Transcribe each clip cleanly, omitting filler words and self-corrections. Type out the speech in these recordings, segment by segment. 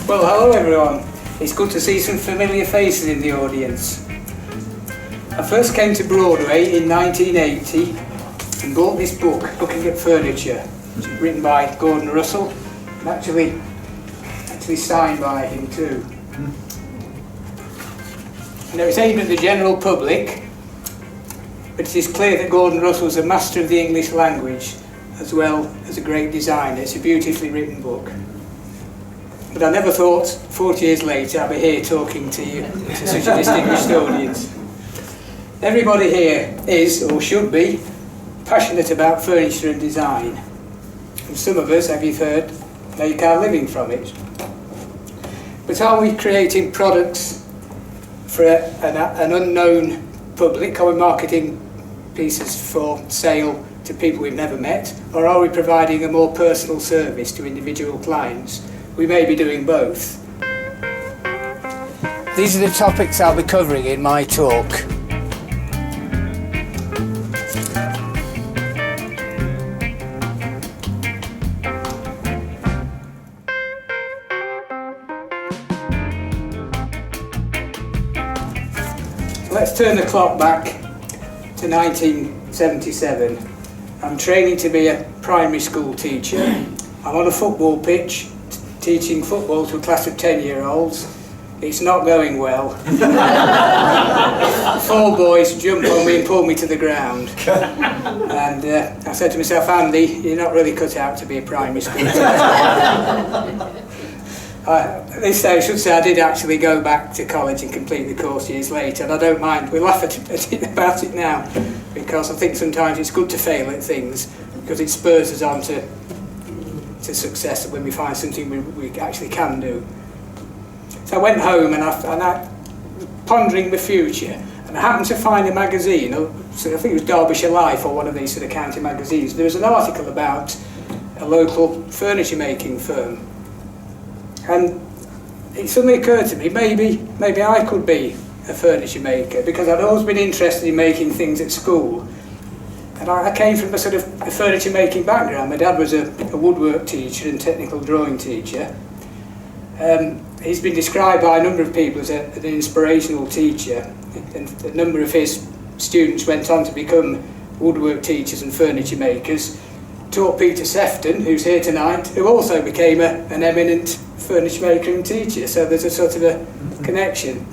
Well, hello everyone. It's good to see some familiar faces in the audience. I first came to Broadway in 1980 and bought this book, Looking at Furniture, written by Gordon Russell, and actually signed by him too. Now it's aimed at the general public, but it is clear that Gordon Russell is a master of the English language as well as a great designer. It's a beautifully written book. But I never thought 40 years later I'd be here talking to you, to such a distinguished audience. Everybody here is, or should be, passionate about furniture and design. And some of us, as you've heard, make our living from it. But are we creating products for an unknown public? Are we marketing pieces for sale to people we've never met? Or are we providing a more personal service to individual clients? We may be doing both. These are the topics I'll be covering in my talk. Let's turn the clock back to 1977. I'm training to be a primary school teacher. I'm on a football pitch teaching football to a class of 10-year-olds. It's not going well. 4 boys jump on me and pull me to the ground. And I said to myself, Andy, you're not really cut out to be a primary school teacher. At this stage, I should say I did actually go back to college and complete the course years later, and I don't mind. We laugh at it about it now, because I think sometimes it's good to fail at things, because it spurs us on to success when we find something we actually can do. So I went home and I pondering the future, and I happened to find a magazine, so I think it was Derbyshire Life or one of these sort of county magazines. There was an article about a local furniture making firm, and it suddenly occurred to me, maybe I could be a furniture maker, because I'd always been interested in making things at school. And I came from a sort of a furniture making background. My dad was a woodwork teacher and technical drawing teacher. He's been described by a number of people as an inspirational teacher, and a number of his students went on to become woodwork teachers and furniture makers. Taught Peter Sefton, who's here tonight, who also became an eminent furniture maker and teacher, so there's a sort of a connection.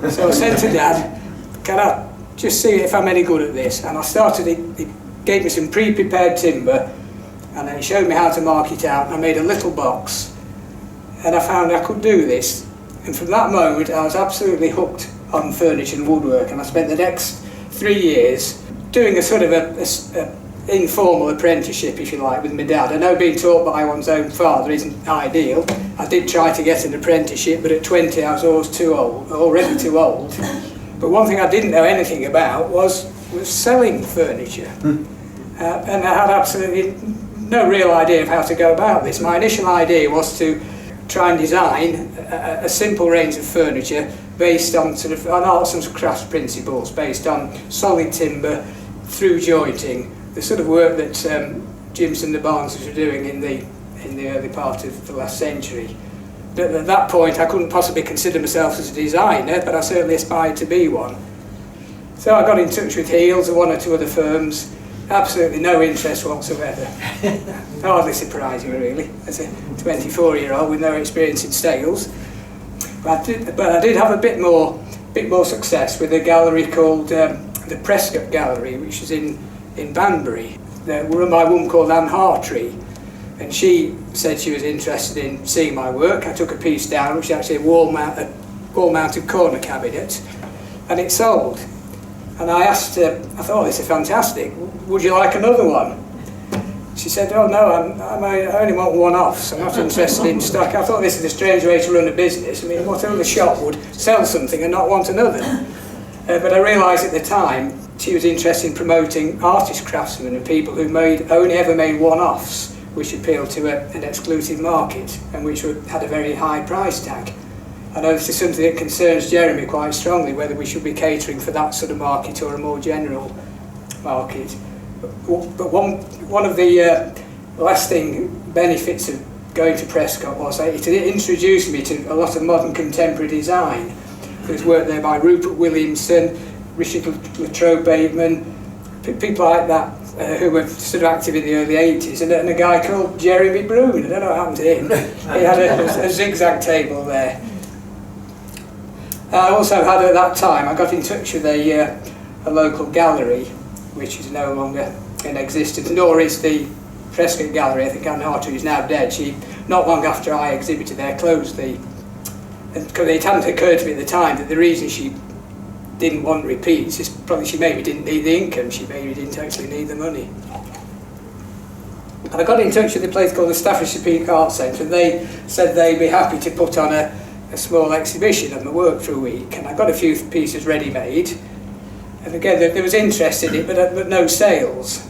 So I said to Dad, can I just see if I'm any good at this? And I started, he gave me some pre-prepared timber, and then he showed me how to mark it out, and I made a little box, and I found I could do this. And from that moment I was absolutely hooked on furniture and woodwork, and I spent the next 3 years doing a sort of a informal apprenticeship, if you like, with my dad. I know being taught by one's own father isn't ideal. I did try to get an apprenticeship, but at 20 I was already too old. But one thing I didn't know anything about was selling furniture. And I had absolutely no real idea of how to go about this. My initial idea was to try and design a simple range of furniture based on on arts and crafts principles, based on solid timber, through jointing, the sort of work that Jimson and the Barneses were doing in the early part of the last century. At that point I couldn't possibly consider myself as a designer, but I certainly aspired to be one. So I got in touch with Heels and 1 or 2 other firms. Absolutely no interest whatsoever. Hardly surprising really, as a 24-year-old with no experience in sales. But I did have a bit more success with a gallery called the Prescott Gallery, which is in Banbury. Run by a woman called Anne Hartree, and she said she was interested in seeing my work. I took a piece down, which is actually a wall-mounted corner cabinet, and it sold. And I asked her, I thought, this is fantastic, would you like another one? She said, oh no, I only want one-offs, I'm not interested in stock. I thought this is a strange way to run a business. I mean, what other shop would sell something and not want another? But I realised at the time she was interested in promoting artist craftsmen and people who only ever made one-offs, which appealed to an exclusive market and which had a very high price tag. I know this is something that concerns Jeremy quite strongly, whether we should be catering for that sort of market or a more general market. But one of the lasting benefits of going to Prescott was that it introduced me to a lot of modern contemporary design. There was work there by Rupert Williamson, Richard Latrobe Bateman, people like that who were sort of active in the early 80s, and a guy called Jeremy Brune. I don't know what happened to him. He had a zigzag table there. I also had at that time, I got in touch with a local gallery, which is no longer in existence, nor is the Prescott Gallery. I think Anne Harter is now dead. She, not long after I exhibited there, closed because it hadn't occurred to me at the time that the reason she didn't want repeats is probably she maybe didn't need the income, she maybe didn't actually need the money. And I got in touch with a place called the Staffordshire Peak Art Centre, and they said they'd be happy to put on a small exhibition of my work for a week, and I got a few pieces ready-made, and again there was interest in it, but no sales.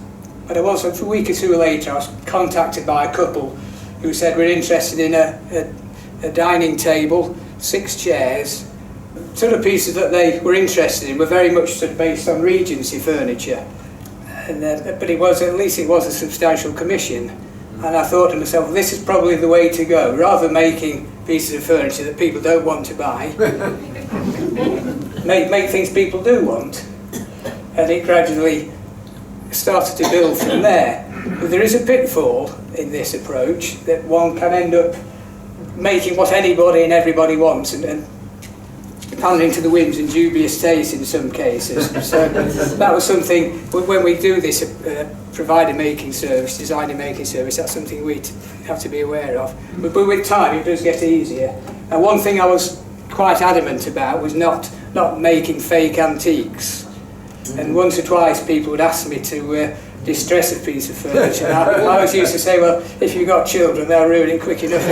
But I was, a week or two later, I was contacted by a couple who said we're interested in a dining table, 6 chairs. Sort of pieces that they were interested in were very much sort of based on Regency furniture, and but at least it was a substantial commission. And I thought to myself, well, this is probably the way to go, rather than making pieces of furniture that people don't want to buy, make things people do want. And it gradually started to build from there. But there is a pitfall in this approach, that one can end up making what anybody and everybody wants, and pandering to the whims and dubious taste in some cases. So that was something, when we do this provider making service, designer making service, that's something we have to be aware of. But with time it does get easier. And one thing I was quite adamant about was not making fake antiques. And once or twice people would ask me to distress a piece of furniture. I always used to say, well, if you've got children, they'll ruin it quick enough.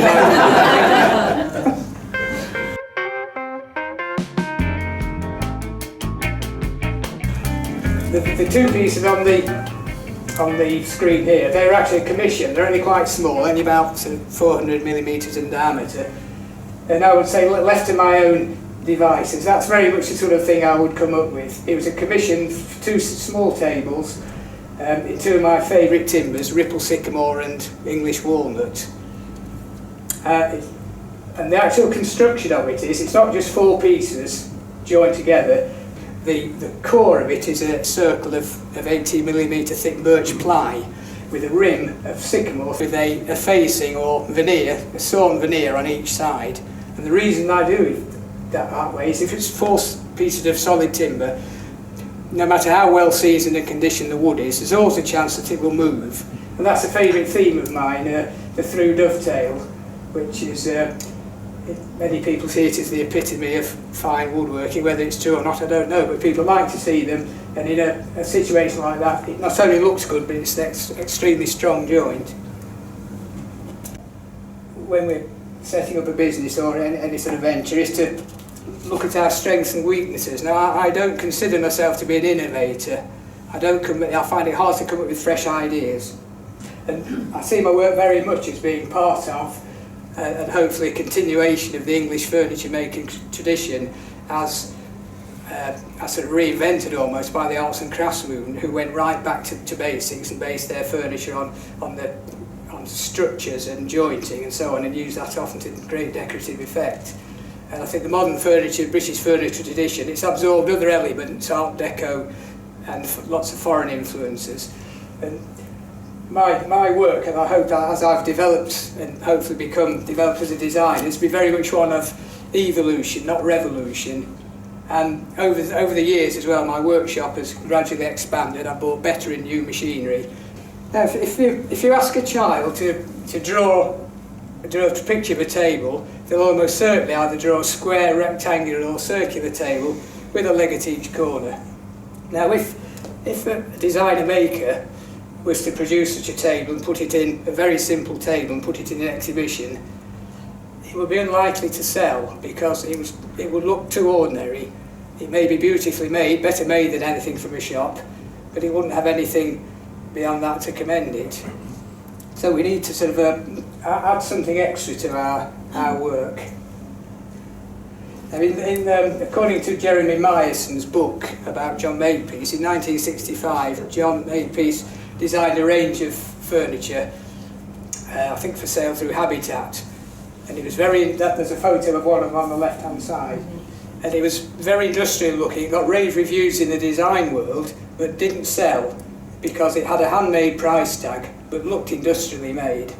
The 2 pieces on the screen here, they're actually a commission. They're only quite small, only about 400 millimetres in diameter. And I would say, left to my own devices, that's very much the sort of thing I would come up with. It was a commission for 2 small tables in 2 of my favourite timbers, Ripple Sycamore and English Walnut. And the actual construction of it is, it's not just 4 pieces joined together. The core of it is a circle of 18mm thick birch ply with a rim of sycamore with a facing or veneer, a sawn veneer on each side. And the reason I do it that way is if it's 4 pieces of solid timber, no matter how well seasoned and conditioned the wood is, there's always a chance that it will move. And that's a favourite theme of mine, the through dovetail, which is many people see it as the epitome of fine woodworking. Whether it's true or not, I don't know, but people like to see them, and in a situation like that, it not only looks good, but it's an extremely strong joint. When we're setting up a business or any sort of venture, is to look at our strengths and weaknesses. Now, I don't consider myself to be an innovator. I find it hard to come up with fresh ideas. And I see my work very much as being part of and hopefully a continuation of the English furniture making tradition as sort of reinvented almost by the arts and crafts movement, who went right back to basics and based their furniture on structures and jointing and so on, and used that often to great decorative effect. And I think the modern furniture, British furniture tradition, it's absorbed other elements, Art Deco and lots of foreign influences. And my work, and I hope that as I've developed and hopefully developed as a designer, has been very much one of evolution, not revolution. And over the years as well, my workshop has gradually expanded. I've bought better and new machinery. Now, if you ask a child to draw a picture of a table, they'll almost certainly either draw a square, rectangular or circular table with a leg at each corner. Now, if a designer maker was to produce such a table and put it in a very simple table and put it in an exhibition, it would be unlikely to sell because it would look too ordinary. It may be beautifully made, better made than anything from a shop, but it wouldn't have anything beyond that to commend it. So we need to sort of add something extra to our work. Now according to Jeremy Myerson's book about John Makepeace, in 1965, John Makepeace designed a range of furniture I think for sale through Habitat. And it was there's a photo of one of them on the left hand side. And it was very industrial looking. It got rave reviews in the design world, but didn't sell because it had a handmade price tag, but looked industrially made.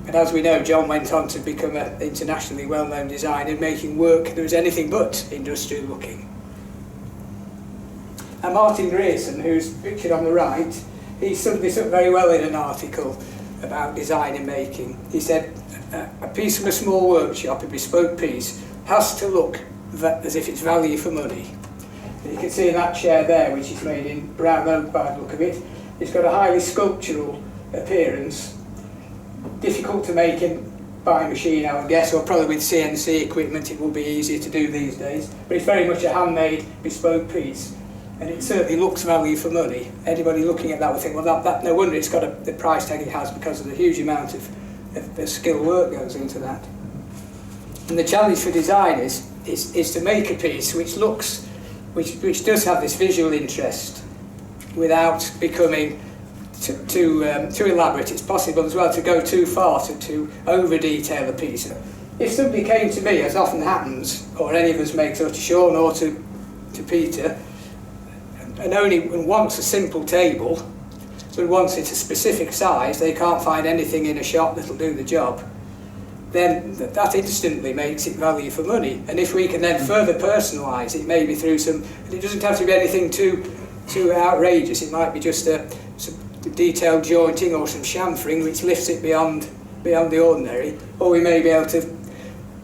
And as we know, John went on to become an internationally well-known designer, making work that was anything but industrial looking. And Martin Grierson, who's pictured on the right, he summed this up very well in an article about design and making. He said, a piece from a small workshop, a bespoke piece, has to look as if it's value for money. And you can see in that chair there, which is made in brown oak by the look of it, it's got a highly sculptural appearance, difficult to make by machine, I would guess, or probably with CNC equipment it will be easier to do these days, but it's very much a handmade, bespoke piece. And it certainly looks value for money. Anybody looking at that would think, well, that no wonder it's got the price tag it has, because of the huge amount of skill work goes into that. And the challenge for designers is to make a piece which does have this visual interest without becoming too elaborate. It's possible as well to go too far, to over detail a piece. If somebody came to me, as often happens, or any of us make, or to Sean or to Peter, and only wants a simple table, but wants it a specific size, they can't find anything in a shop that'll do the job, then that instantly makes it value for money. And if we can then further personalise it, maybe through some, and it doesn't have to be anything too outrageous, it might be just some detailed jointing or some chamfering which lifts it beyond the ordinary, or we may be able to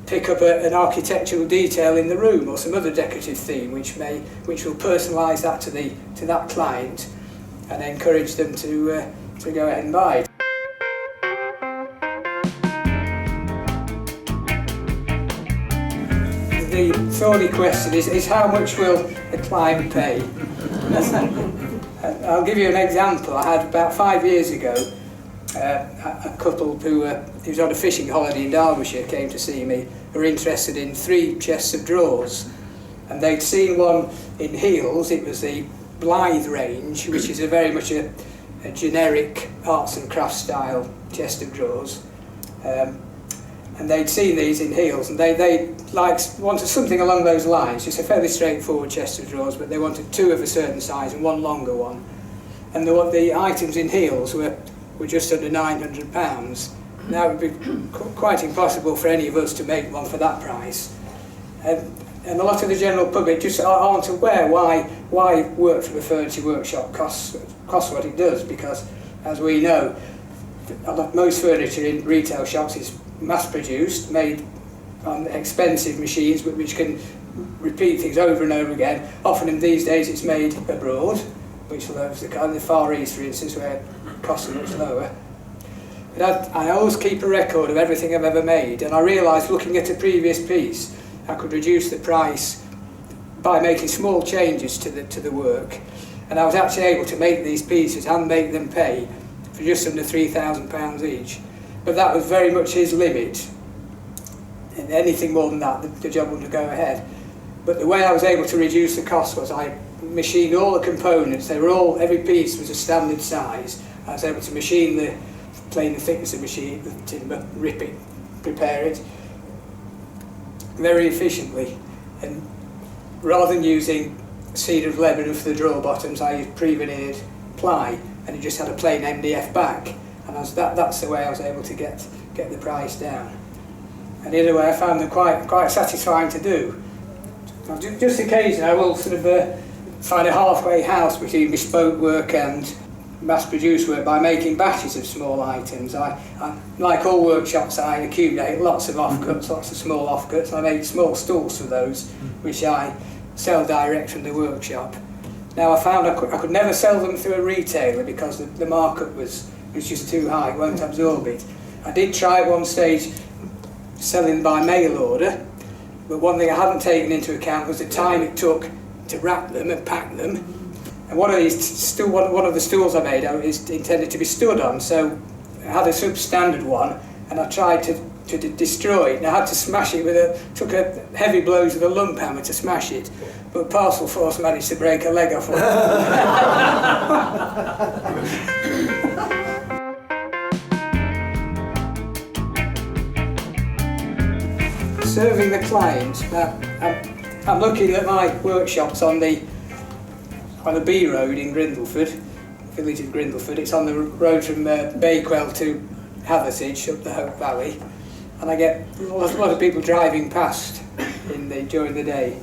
pick up an architectural detail in the room or some other decorative theme which will personalise that to that client and encourage them to go ahead and buy it. The thorny question is how much will a client pay? I'll give you an example. I had about 5 years ago a couple who was on a fishing holiday in Derbyshire came to see me, who were interested in 3 chests of drawers, and they'd seen one in Heels. It was the Blythe range, which is very much a generic arts and crafts style chest of drawers, and they'd seen these in Heels, and they wanted something along those lines, just a fairly straightforward chest of drawers, but they wanted 2 of a certain size and 1 longer one, and the items in Heels were just under £900. Now it would be quite impossible for any of us to make one for that price. And a lot of the general public just aren't aware why work from a furniture workshop costs what it does, because, as we know, most furniture in retail shops is mass-produced, made on expensive machines which can repeat things over and over again. Often in these days it's made abroad, which lowers the cost. In the Far East, for instance, where costs are much lower. But I always keep a record of everything I've ever made, and I realised, looking at a previous piece, I could reduce the price by making small changes to the work, and I was actually able to make these pieces and make them pay for just under £3,000 each. But that was very much his limit, and anything more than that, the job wouldn't go ahead. But the way I was able to reduce the cost was I machined all the components. Every piece was a standard size. I was able to machine plane the thickness of the timber, rip it, prepare it very efficiently. And rather than using cedar of Lebanon for the drawer bottoms, I used pre-veneered ply, and it just had a plain MDF back. And that's the way I was able to get the price down. And in a way, I found them quite satisfying to do. Just occasionally, I will sort of find a halfway house between bespoke work and mass-produced work by making batches of small items. I like all workshops, I accumulate lots of offcuts, lots of small offcuts. I make small stools for those, which I sell direct from the workshop. Now, I found I could never sell them through a retailer because the markup was just too high, it won't absorb it. I did try at one stage selling by mail order, but one thing I hadn't taken into account was the time it took to wrap them and pack them. And one of the stools I made is intended to be stood on, so I had a substandard one, and I tried to destroy it, and I had to smash it took a heavy blows with a lump hammer to smash it, but Parcel Force managed to break a leg off one. serving the client. I'm looking at my workshops on the B road in Grindleford, village of Grindleford. It's on the road from Bakewell to Hathersage up the Hope Valley, and I get a lot of people driving past during the day.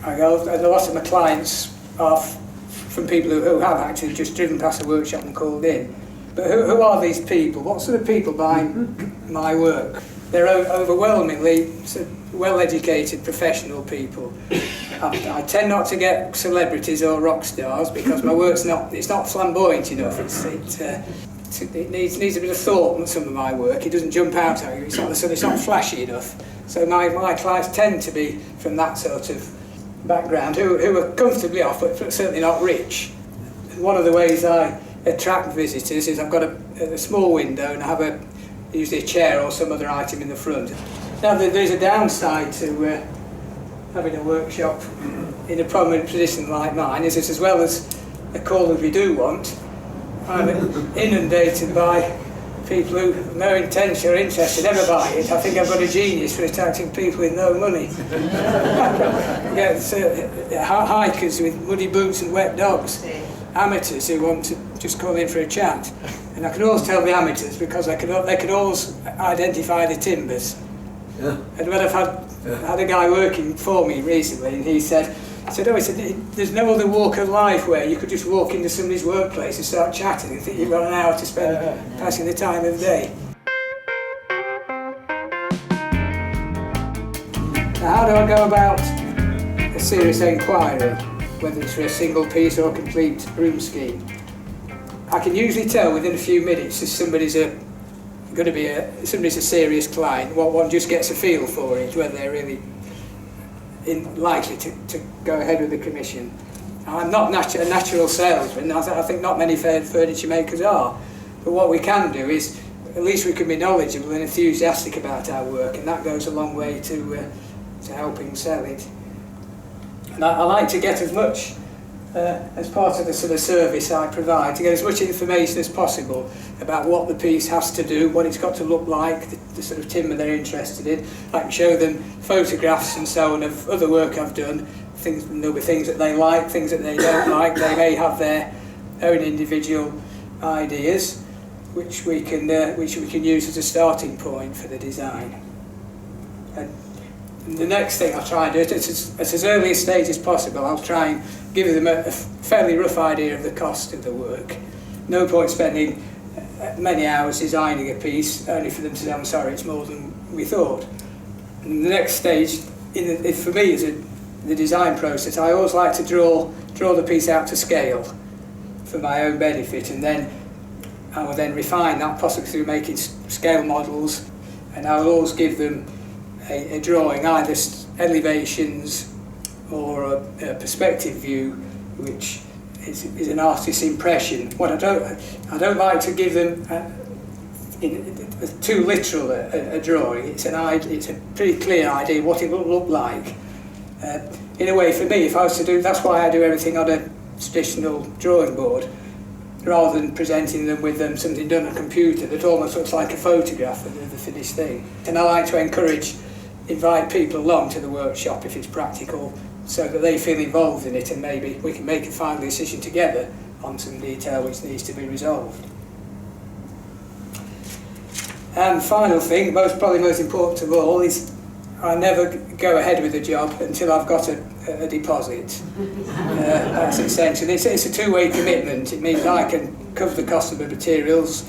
A lot of my clients are from people who have actually just driven past the workshop and called in. But who are these people? What sort of people buy my work? They're overwhelmingly well-educated professional people. I tend not to get celebrities or rock stars because my work's not flamboyant enough. It needs a bit of thought on some of my work. It doesn't jump out at you. It's not flashy enough. So my clients tend to be from that sort of background who are comfortably off, but certainly not rich. And one of the ways I attract visitors is I've got a small window and I have usually a chair or some other item in the front. Now there's a downside to having a workshop in a prominent position like mine, is that as well as a call that we do want, I'm inundated by people who have no intention or interest in ever buying it. I think I've got a genius for attracting people with no money. Hikers with muddy boots and wet dogs, amateurs who want to just call in for a chat. And I can always tell the amateurs because they can always identify the timbers. Yeah. And when I've had a guy working for me recently, and he said, there's no other walk of life where you could just walk into somebody's workplace and start chatting and think you've got an hour to spend passing the time of the day. Now, how do I go about a serious inquiry, whether it's for a single piece or a complete room scheme? I can usually tell within a few minutes if somebody's a serious client. One just gets a feel for it, whether they're really likely to go ahead with the commission. I'm not a natural salesman. I think not many furniture makers are. But what we can do is, at least we can be knowledgeable and enthusiastic about our work, and that goes a long way to helping sell it. And I like to get as much, as part of the sort of service I provide, to get as much information as possible about what the piece has to do, what it's got to look like, the sort of timber they're interested in. I can show them photographs and so on of other work I've done. There'll be things that they like, things that they don't like. They may have their own individual ideas, which we can use as a starting point for the design. And the next thing I'll try and do, at as early a stage as possible, I'll try and give them a fairly rough idea of the cost of the work. No point spending many hours designing a piece only for them to say, I'm sorry, it's more than we thought. And the next stage, for me, is the design process. I always like to draw the piece out to scale for my own benefit, and then I will then refine that, possibly through making scale models, and I will always give them a drawing, either elevations or a perspective view, which is an artist's impression. What I don't like to give them too literal a drawing. It's a pretty clear idea what it will look like. In a way, for me, if I was to do, that's why I do everything on a traditional drawing board, rather than presenting them with something done on a computer that almost looks like a photograph of the finished thing. And I like to invite people along to the workshop if it's practical, so that they feel involved in it, and maybe we can make a final decision together on some detail which needs to be resolved. And final thing, probably most important of all, is I never go ahead with a job until I've got a deposit. That's essential. It's a two-way commitment. It means I can cover the cost of the materials,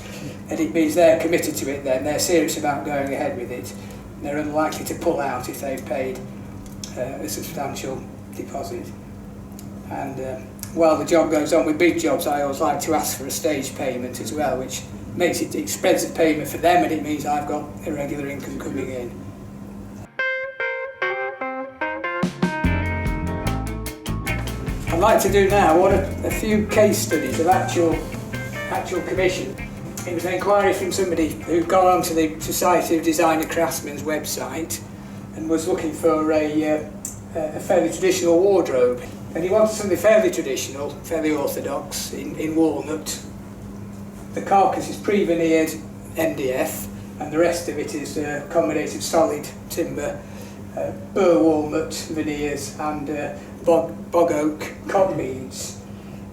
and it means they're committed to it then. They're serious about going ahead with it. They're unlikely to pull out if they've paid a substantial deposit. And while the job goes on, with big jobs I always like to ask for a stage payment as well, which makes it spreads the payment for them, and it means I've got a regular income coming in. I'd like to do now a few case studies of actual commission. It was an inquiry from somebody who'd gone onto the Society of Designer Craftsmen's website and was looking for a fairly traditional wardrobe. And he wanted something fairly traditional, fairly orthodox, in walnut. The carcass is pre-veneered MDF, and the rest of it is combination solid timber, bur walnut veneers and bog oak cottonbeads.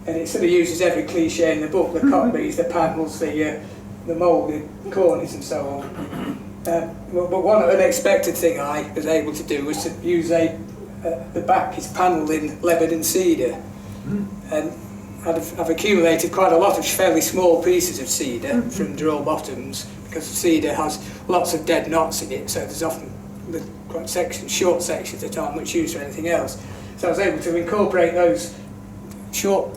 And it sort of uses every cliche in the book, the cottonbeads, the panels, the moulded cornice and so on. But one unexpected thing I was able to do was to use the back is panelled in Lebanon cedar. And I've accumulated quite a lot of fairly small pieces of cedar from draw bottoms, because cedar has lots of dead knots in it, so there's often quite short sections that aren't much use for anything else. So I was able to incorporate those short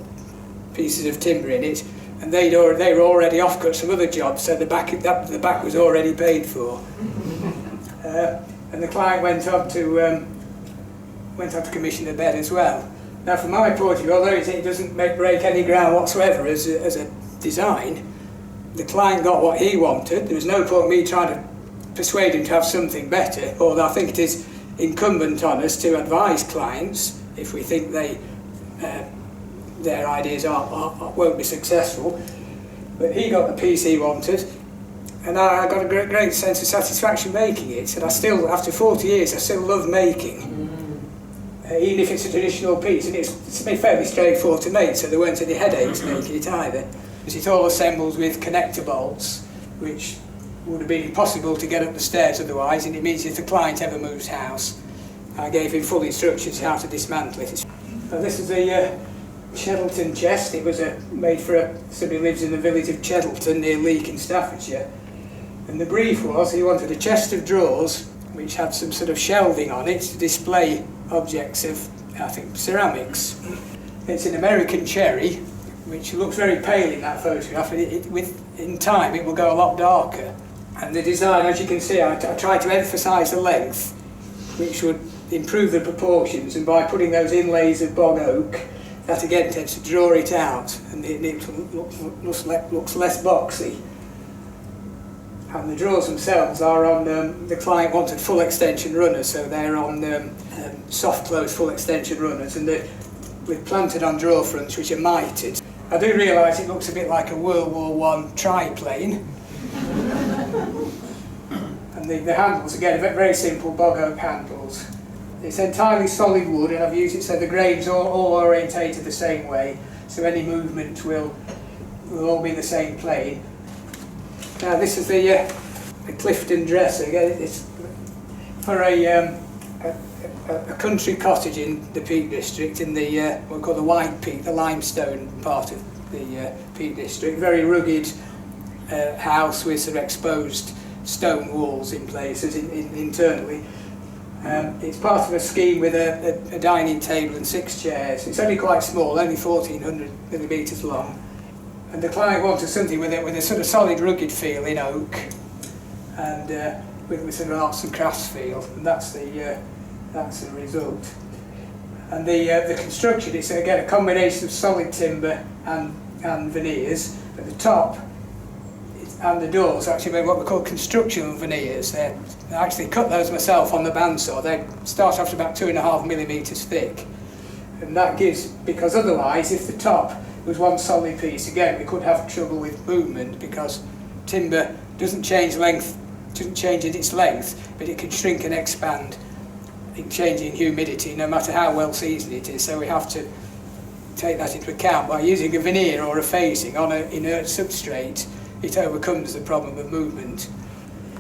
pieces of timber in it, and they were already offcut some other jobs, so the back was already paid for. And the client went on to commission the bed as well. Now, from my point of view, although it doesn't break any ground whatsoever as a design, the client got what he wanted. There was no point in me trying to persuade him to have something better, although I think it is incumbent on us to advise clients if we think their ideas won't be successful. But he got the piece he wanted, and I got a great sense of satisfaction making it. And I still, after 40 years, I still love making. Even if it's a traditional piece, and it's fairly straightforward to make, so there weren't any headaches making it either. It's all assembled with connector bolts, which would have been impossible to get up the stairs otherwise, and it means if the client ever moves house, I gave him full instructions how to dismantle it. Now, this is a Cheddleton chest. It was made for somebody who lives in the village of Cheddleton near Leek in Staffordshire. And the brief was he wanted a chest of drawers which had some sort of shelving on it to display objects of, I think, ceramics. It's an American cherry, which looks very pale in that photograph, and in time it will go a lot darker. And the design, as you can see, I tried to emphasise the length, which would improve the proportions, and by putting those inlays of bog oak, that again tends to draw it out, and it looks less boxy. And the drawers themselves are on, the client wanted full extension runners, so they're on soft close full extension runners, and we've planted on drawer fronts which are mitered. I do realise it looks a bit like a World War I triplane. And the handles, again, are very simple bog oak handles. It's entirely solid wood, and I've used it so the grains are all orientated the same way, so any movement will all be the same plane. Now this is the Clifton dresser. Again, it's for a country cottage in the Peak District, in the what we call the White Peak, the limestone part of the Peak District. Very rugged house with sort of exposed stone walls in places internally. It's part of a scheme with a dining table and 6 chairs. It's only quite small, only 1400 millimetres long. And the client wanted something with a sort of solid rugged feel in oak, and with sort of arts and crafts feel, and that's the result. And the construction is again a combination of solid timber and veneers. At the top and the doors actually made what we call constructional veneers. I actually cut those myself on the bandsaw. They start off to about 2.5 millimetres thick, and that gives, because otherwise if the top was one solid piece, again we could have trouble with movement, because timber doesn't change in its length, but it can shrink and expand in changing humidity no matter how well seasoned it is. So we have to take that into account. By using a veneer or a facing on an inert substrate, it overcomes the problem of movement.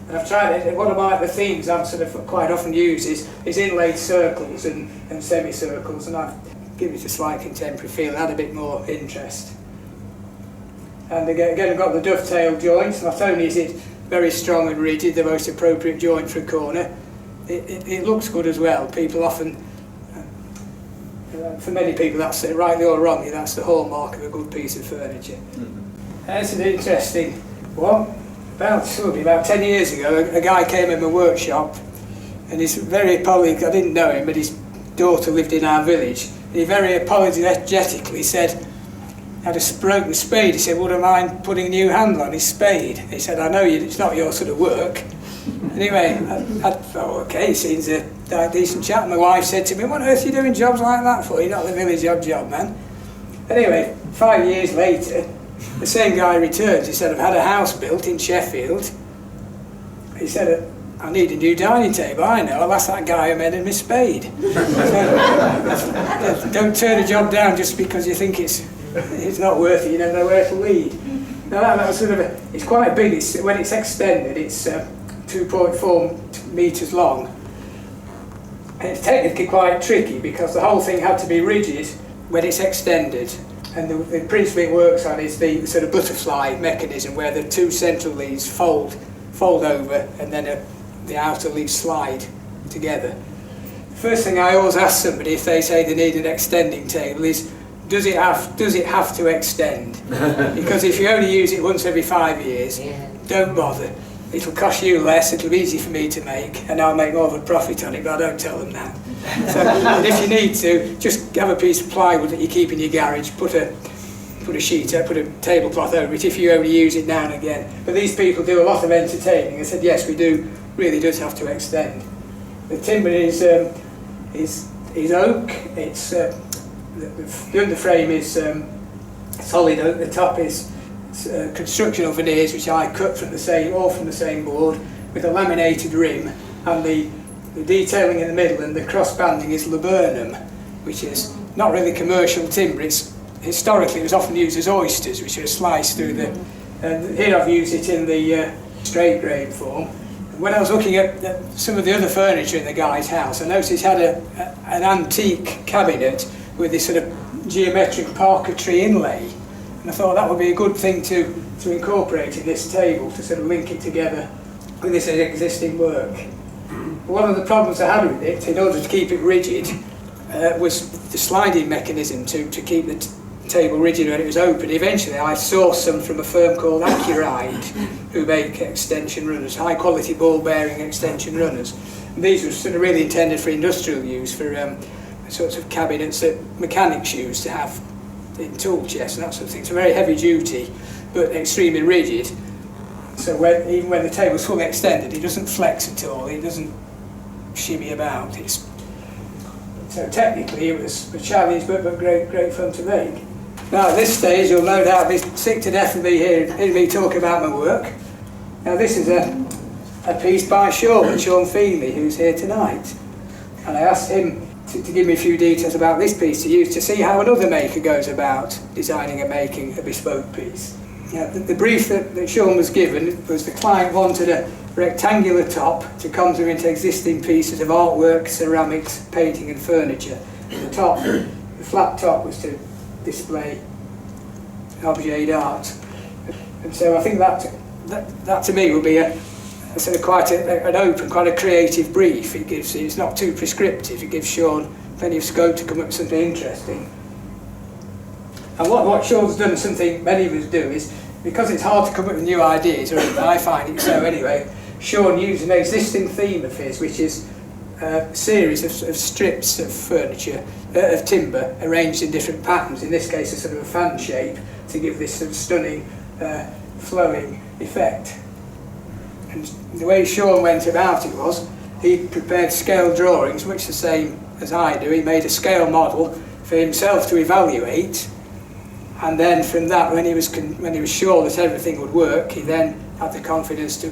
And I've tried it. One of the themes I've sort of quite often used is inlaid circles and semicircles, and I've given it a slight contemporary feel, add a bit more interest. And again I've got the dovetail joint. Not only is it very strong and rigid, the most appropriate joint for a corner, it looks good as well. People often, for many people, that's rightly or wrongly, that's the hallmark of a good piece of furniture. That's an interesting one. About 10 years ago, a guy came in my workshop, and he's very apologetic. I didn't know him, but his daughter lived in our village. He very apologetically said, had a broken spade. He said, would I mind putting a new handle on his spade? He said, I know it's not your sort of work. Anyway, I thought, okay, he seems a decent chap. My wife said to me, what on earth are you doing jobs like that for? You're not the village job man. Anyway, 5 years later, the same guy returns. He said, I've had a house built in Sheffield, he said, I need a new dining table. I know, well, that's that guy who made a Miss Spade. So, don't turn a job down just because you think it's not worth it, you don't know where to lead. Now that was sort of it's quite big. When it's extended, it's 2.4 metres long. And it's technically quite tricky because the whole thing had to be rigid when it's extended. And the principle it works on is the sort of butterfly mechanism where the two central leaves fold over and then the outer leaves slide together. The first thing I always ask somebody if they say they need an extending table is, does it have to extend? Because if you only use it once every 5 years, don't bother. It'll cost you less, it'll be easy for me to make, and I'll make more of a profit on it, but I don't tell them that. So, and if you need to, just have a piece of plywood that you keep in your garage, put a sheet up, put a tablecloth over it if you only use it now and again. But these people do a lot of entertaining. I said, yes, we do, really does have to extend. The timber is oak, it's the underframe is solid oak, the top is constructional veneers which I cut from the same board with a laminated rim, and the detailing in the middle and the cross banding is laburnum, which is not really commercial timber. Historically it was often used as oysters, which are sliced through the, and here I've used it in the straight grain form. When I was looking at some of the other furniture in the guy's house, I noticed he had an antique cabinet with this sort of geometric parquetry inlay. And I thought that would be a good thing to incorporate in this table, to sort of link it together with this existing work. One of the problems I had with it, in order to keep it rigid, was the sliding mechanism to keep the table rigid when it was open. Eventually I sourced some from a firm called Accuride, who make extension runners, high quality ball bearing extension runners. And these were sort of really intended for industrial use, for sorts of cabinets that mechanics use to have in tool chests and that sort of thing. So very heavy duty, but extremely rigid. So even when the table's fully extended, it doesn't flex at all, it doesn't shimmy about. So technically it was a challenge, but great fun to make. Now at this stage you'll no doubt be sick to death of me hearing me talk about my work. Now this is a piece by Sean Feely, who's here tonight. And I asked him to give me a few details about this piece to use to see how another maker goes about designing and making a bespoke piece. Now, the brief that Sean was given was the client wanted a rectangular top to complement existing pieces of artwork, ceramics, painting and furniture. And the flat top was to display objet d'art. And so I think that to me would be a sort of quite an open, quite a creative brief. It's not too prescriptive, it gives Sean plenty of scope to come up with something interesting. And what Sean's done, something many of us do, is because it's hard to come up with new ideas, or I find it so anyway, Sean used an existing theme of his, which is a series of strips of furniture, of timber, arranged in different patterns, in this case a sort of a fan shape, to give this sort of stunning, flowing effect. And the way Sean went about it was, he prepared scale drawings, much the same as I do. He made a scale model for himself to evaluate, and then from that, when he was sure that everything would work, he then had the confidence to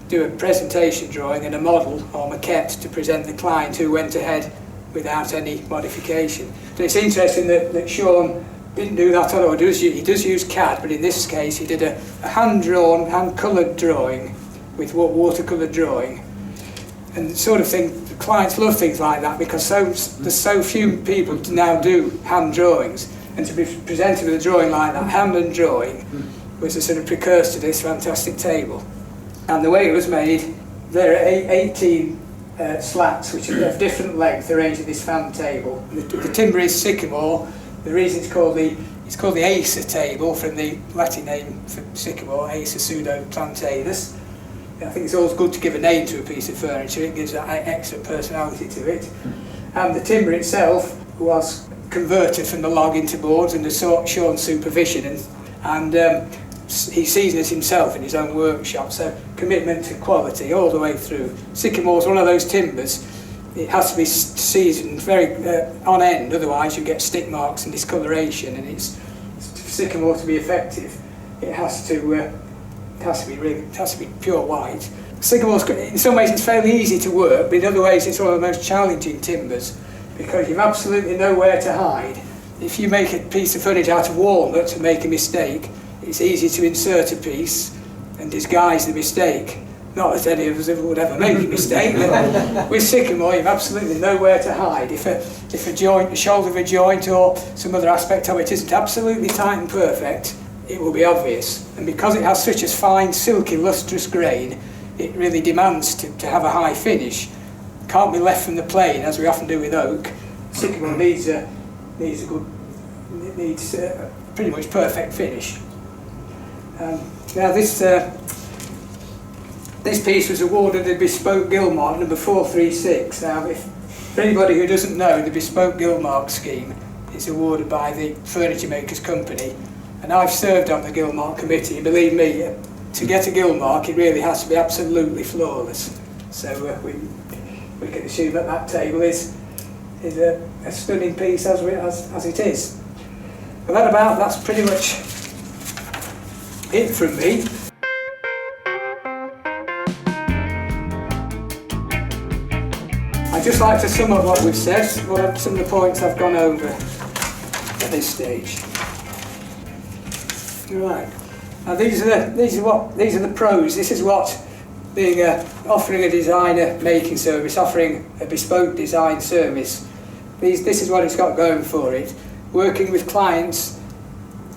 do a presentation drawing and a model or maquette to present the client, who went ahead without any modification. So it's interesting that Sean didn't do that on order. He does use CAD, but in this case he did a hand-drawn, hand-coloured drawing with watercolour drawing. And the sort of thing, the clients love things like that because there's so few people now do hand drawings, and to be presented with a drawing like that, hand and drawing, was a sort of precursor to this fantastic table. And the way it was made, there are 18 slats which are of different length arranged in this fan table. The timber is sycamore. The reason it's called the Acer table, from the Latin name for sycamore, Acer pseudoplantanus. I think it's always good to give a name to a piece of furniture. It gives that extra personality to it. And the timber itself was converted from the log into boards under Sean's supervision, and he seasoned it himself in his own workshop. So commitment to quality all the way through. Sycamore is one of those timbers. It has to be seasoned very on end, otherwise you get stick marks and discoloration. And it's for sycamore to be effective, it has to It has to be pure white. Sycamore's, in some ways it's fairly easy to work, but in other ways it's one of the most challenging timbers because you've absolutely nowhere to hide. If you make a piece of furniture out of walnut and make a mistake, it's easy to insert a piece and disguise the mistake. Not that any of us would ever make a mistake, but with Sycamore you've absolutely nowhere to hide. If a joint, the shoulder of a joint or some other aspect of it isn't absolutely tight and perfect, it will be obvious. And because it has such a fine, silky, lustrous grain, it really demands to have a high finish. Can't be left from the plane, as we often do with oak. Sycamore needs a pretty much perfect finish. Now this piece was awarded the Bespoke Gilmark number 436. Now, for anybody who doesn't know, the Bespoke Gilmark scheme is awarded by the Furniture Makers Company, and I've served on the Gilmark committee. And believe me, to get a Gilmark, it really has to be absolutely flawless. So we can assume that table is a stunning piece as it is. But that's pretty much it from me. I'd just like to sum up what we've said, some of the points I've gone over at this stage. Right. Now these are the pros. This is what being offering a designer making service, offering a bespoke design service. This is what it's got going for it. Working with clients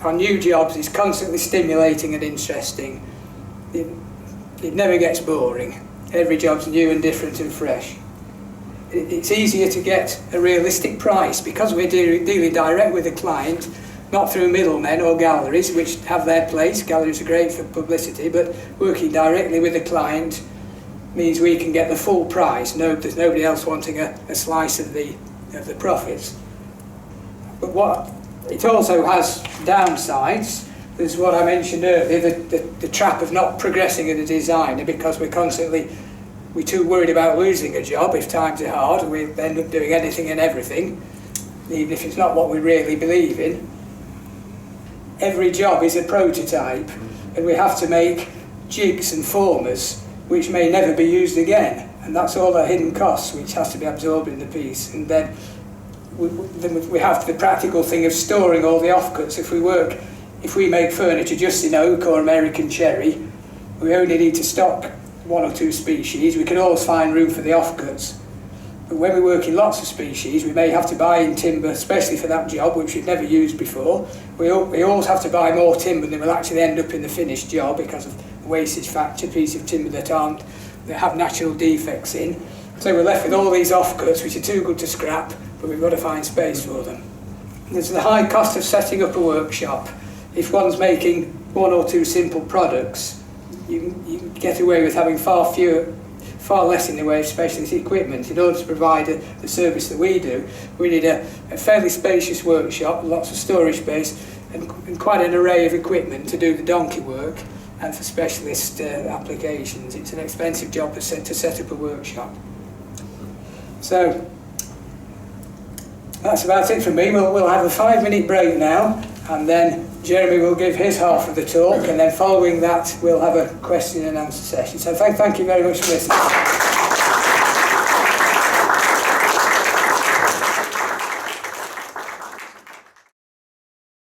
on new jobs is constantly stimulating and interesting. It never gets boring. Every job's new and different and fresh. It's easier to get a realistic price because we're dealing direct with the client, not through middlemen or galleries, which have their place. Galleries are great for publicity, but working directly with the client means we can get the full price. There's nobody else wanting a slice of the profits. But it also has downsides. There's what I mentioned earlier, the trap of not progressing as a designer because we're too worried about losing a job. If times are hard, we end up doing anything and everything, even if it's not what we really believe in. Every job is a prototype, and we have to make jigs and formers which may never be used again, and that's all the hidden costs which has to be absorbed in the piece. And then we have the practical thing of storing all the offcuts. If we make furniture just in oak or American cherry, we only need to stock one or two species. We can always find room for the offcuts. But when we work in lots of species, we may have to buy in timber, especially for that job, which we've never used before. We always have to buy more timber than will actually end up in the finished job because of the wastage factor, piece of timber that have natural defects in. So we're left with all these offcuts, which are too good to scrap, but we've got to find space for them. There's the high cost of setting up a workshop. If one's making one or two simple products, you can get away with having far less in the way of specialist equipment. In order to provide the service that we do, we need a fairly spacious workshop, lots of storage space, and quite an array of equipment to do the donkey work and for specialist applications. It's an expensive job to set up a workshop. So that's about it from me. We'll have a 5-minute break now, and then Jeremy will give his half of the talk, and then following that we'll have a question and answer session. So thank you very much for listening.